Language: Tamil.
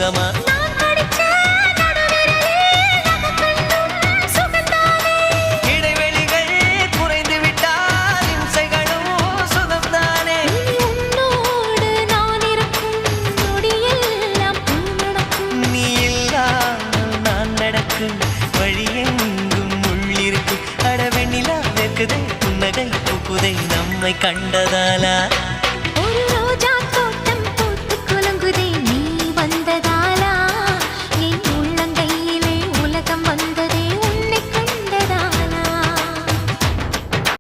சுகமா இடைவெளிகள் குறைந்து விட்டால் இம்சைகளும் சுகம்தானே நீ இல்லாமல் நான் நடக்கும் வழியெங்கும் உள்ளிருக்கு அடவெண்ணிலா வெக்குதை புன்னகை புகுதை நம்மை கண்டதாலா ஒரு